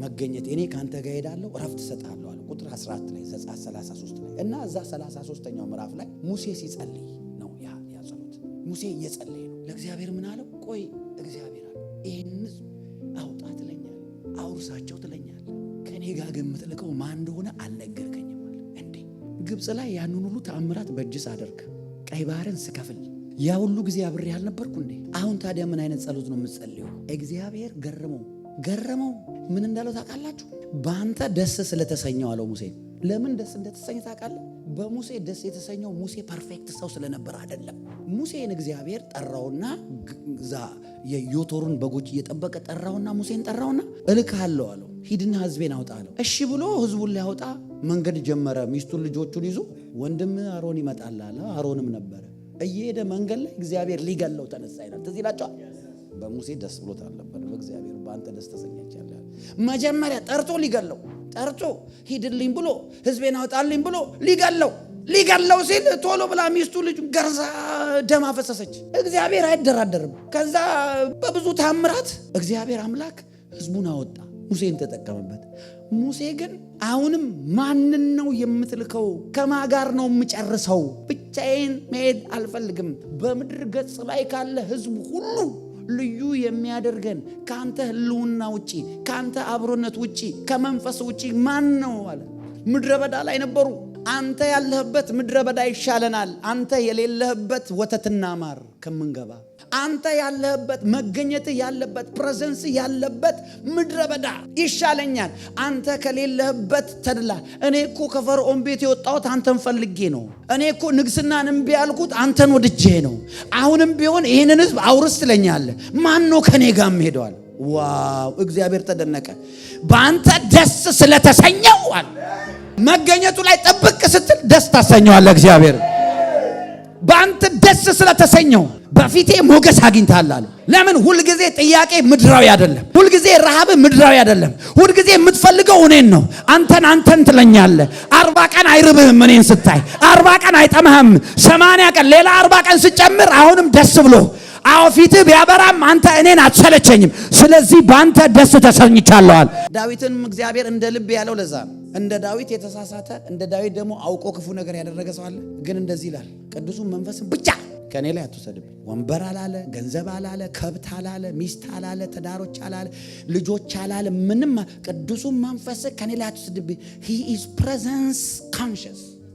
መገኘት እኔ ካንተ ጋር ሄዳለሁ እረፍት እሰጣለሁ አለ። ቁጥር 14 ላይ ዘጸአት 33 ላይ እና እዛ 33ኛው ምዕራፍ ላይ ሙሴ ሲጸልይ ነው ያ ጸሎት። ሙሴ እየጸለየ ነው ለእግዚአብሔር። ምን አለው? ቆይ እግዚአብሔር አለ ይሄን አውጣ ትለኛለህ፣ አውርሳቸው ትለኛለህ፣ ከኔ ጋር ግን የምትልከው ማን እንደሆነ አልነገርከኝም አለ። እንዴ ግብጽ ላይ ያንን ሁሉ ተአምራት በእጅስ አደርግ ቀይ ባህርን ስከፍል ያ ሁሉ ጊዜ አብሬ አልነበርኩ እንዴ? አሁን ታዲያ ምን አይነት ጸሎት ነው የምትጸልየው? እግዚአብሔር ገረመው። ምን እንዳለው ታውቃላችሁ? በአንተ ደስ ስለተሰኘው አለው ሙሴ። ለምን ደስ እንደተሰኘ ታውቃለህ? በሙሴ ደስ የተሰኘው ሙሴ ፐርፌክት ሰው ስለነበር አይደለም። ሙሴን እግዚአብሔር ጠራውና ዛ የዮቶሩን በጎች እየጠበቀ ጠራውና ሙሴን ጠራውና እልካለሁ አለው። ሂድና ህዝቤን አውጣ አለው። እሺ ብሎ ህዝቡን ሊያወጣ መንገድ ጀመረ። ሚስቱን ልጆቹን ይዞ ወንድም አሮን ይመጣል አለ። አሮንም ነበረ። እየሄደ መንገድ ላይ እግዚአብሔር ሊገለው ተነሳ ይላል። ትዝ ይላችኋል። በሙሴ ደስ ብሎት አልነበር። በእግዚአብሔር በአንተ ደስ ተሰኘቻለሁ። መጀመሪያ ጠርቶ ሊገለው ጠርቶ ሂድልኝ ብሎ ህዝቤን አውጣልኝ ብሎ ሊገለው ሲል ቶሎ ብላ ሚስቱ ልጅ ገርዛ ደም አፈሰሰች። እግዚአብሔር አይደራደርም። ከዛ በብዙ ታምራት እግዚአብሔር አምላክ ህዝቡን አወጣ። ሙሴን ተጠቀመበት። ሙሴ ግን አሁንም ማንን ነው የምትልከው? ከማን ጋር ነው የምጨርሰው? ብቻዬን መሄድ አልፈልግም። በምድር ገጽ ላይ ካለ ህዝብ ሁሉ ልዩ የሚያደርገን ካንተ ህልውና ውጪ፣ ካንተ አብሮነት ውጪ፣ ከመንፈስ ውጪ ማን ነው አለ። ምድረ በዳ ላይ ነበሩ። አንተ ያለህበት ምድረ በዳ ይሻለናል። አንተ የሌለህበት ወተትና ማር ከምንገባ አንተ ያለህበት መገኘት ያለበት ፕሬዘንስ ያለበት ምድረ በዳ ይሻለኛል። አንተ ከሌለህበት ተድላ። እኔ እኮ ከፈርዖን ቤት የወጣሁት አንተን ፈልጌ ነው። እኔ እኮ ንግስናን እምቢ ያልኩት አንተን ወድጄ ነው። አሁንም ቢሆን ይህንን ህዝብ አውርስ ትለኛለህ። ማን ነው ከኔ ጋር ሄደዋል? ዋው! እግዚአብሔር ተደነቀ። በአንተ ደስ ስለተሰኘው አለ። መገኘቱ ላይ ጥብቅ ስትል ደስ ታሰኘዋለህ እግዚአብሔር። በአንተ ደስ ስለተሰኘው በፊቴ ሞገስ አግኝታል አለ። ለምን? ሁልጊዜ ጥያቄ ምድራዊ አይደለም። ሁልጊዜ ረሃብ ምድራዊ አይደለም። ሁልጊዜ የምትፈልገው እኔን ነው። አንተን ትለኛለህ። 40 ቀን አይርብህም እኔን ስታይ። 40 ቀን አይጠማህም። 80 ቀን ሌላ 40 ቀን ስጨምር አሁንም ደስ ብሎ አዎ ፊትህ ቢያበራም አንተ እኔን አትሰለቸኝም። ስለዚህ በአንተ ደስ ተሰኝቻለዋል። ዳዊትንም እግዚአብሔር እንደ ልብ ያለው ለዛ ነው። እንደ ዳዊት የተሳሳተ እንደ ዳዊት ደግሞ አውቆ ክፉ ነገር ያደረገ ሰው አለ። ግን እንደዚህ ይላል፣ ቅዱሱን መንፈስን ብቻ ከኔ ላይ አትወሰድብኝ። ወንበር አላለ፣ ገንዘብ አላለ፣ ከብት አላለ፣ ሚስት አላለ፣ ትዳሮች አላለ፣ ልጆች አላለ፣ ምንም። ቅዱሱን መንፈስ ከኔ ላይ አትወሰድብኝ። he is presence conscious